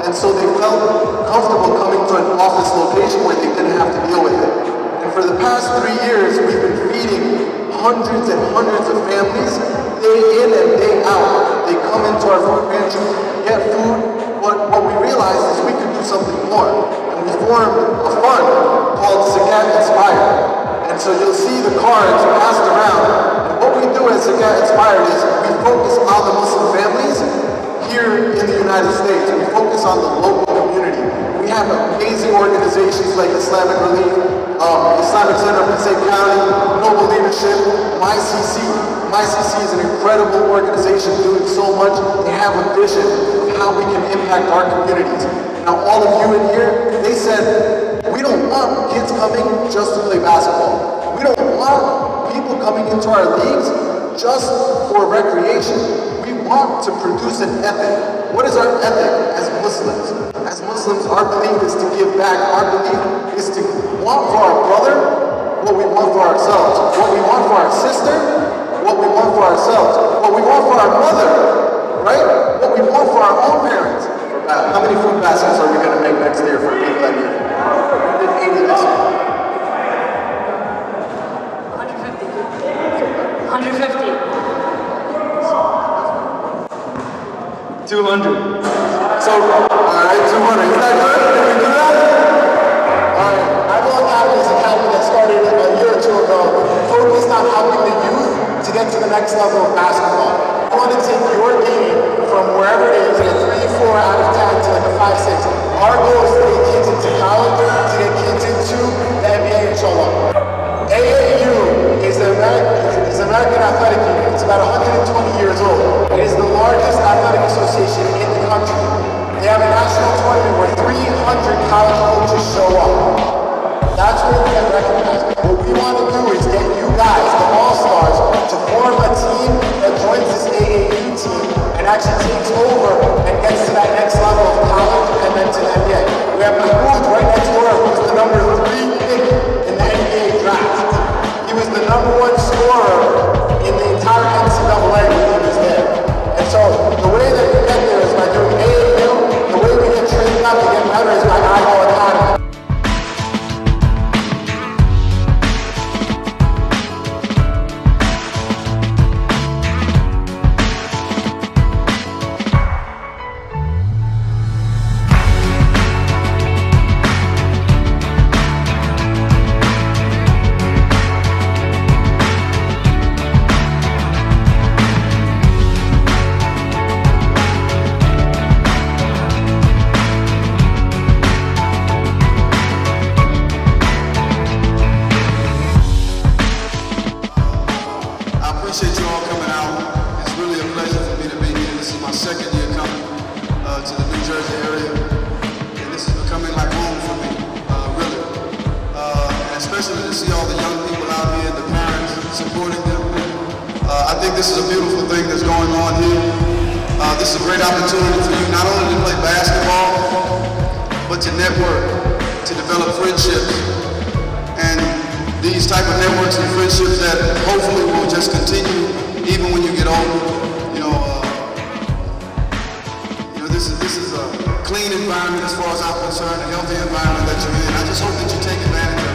And so they felt comfortable coming to an office location where they didn't have to deal with it. And for the past 3 years, we've been feeding hundreds and hundreds of families day in and day out. They come into our food pantry, get food, but what we realized is we could do something more. And we formed a fund called Zakat Inspired. And so you'll see the cards passed around. And what we do as Zakat Inspired is we focus on the Muslim families here in the United States. We focus on the local community. We have amazing organizations like Islamic Relief, Islamic Center of Passaic County, Noble Leadership, MYCC. MYCC is an incredible organization doing so much. They have a vision of how we can impact our communities. Now all of you in here, they said, we don't want kids coming just to play basketball. We don't want people coming into our leagues just for recreation. We want to produce an ethic. What is our ethic as Muslims? As Muslims, our belief is to give back. Our belief is to want for our brother what we want for ourselves. What we want for our sister, what we want for ourselves. What we want for our mother, right? What we want for our own parents. How many food baskets are we going to make next year for people that need it? We did 80 this year. 150. 150. 200. So, alright, 200. Is that good? Can we do that? Alright, Ibel Academy is an academy that started a year or two ago, focused on helping the youth to get to the next level of basketball. I want to take your game from wherever it is, at 3, 4 out of 10 to like a 5, 6. Our goal is to get kids into college, to get kids into the NBA, inshallah. AAU is the American Athletic Union. It's about 120 years old. It is the largest athletic association in the country. They have a national tournament where 300 college coaches show up. That's where we get recognized. What we want to do is get you guys, the All-Stars, to form a team that joins this AAU team and actually takes over and gets to that next level of college and then to the NBA. We have Mahmoud right next door, who's the number 3 pick in the NBA draft. He was the number 1 scorer in the entire NCAA when he was there. And so the way that we get there is by doing AAU. The way we get trained up to get better is by Ibel Academy. Appreciate you all coming out. It's really a pleasure for me to be here. This is my 2nd year coming to the New Jersey area. And this is becoming like home for me, really. And especially to see all the young people out here and the parents supporting them. I think this is a beautiful thing that's going on here. This is a great opportunity for you not only to play basketball, but to network, to develop friendships. And these type of networks and friendships that hopefully will just continue even when you get older. This is a clean environment as far as I'm concerned, a healthy environment that you're in. I just hope that you take advantage of it.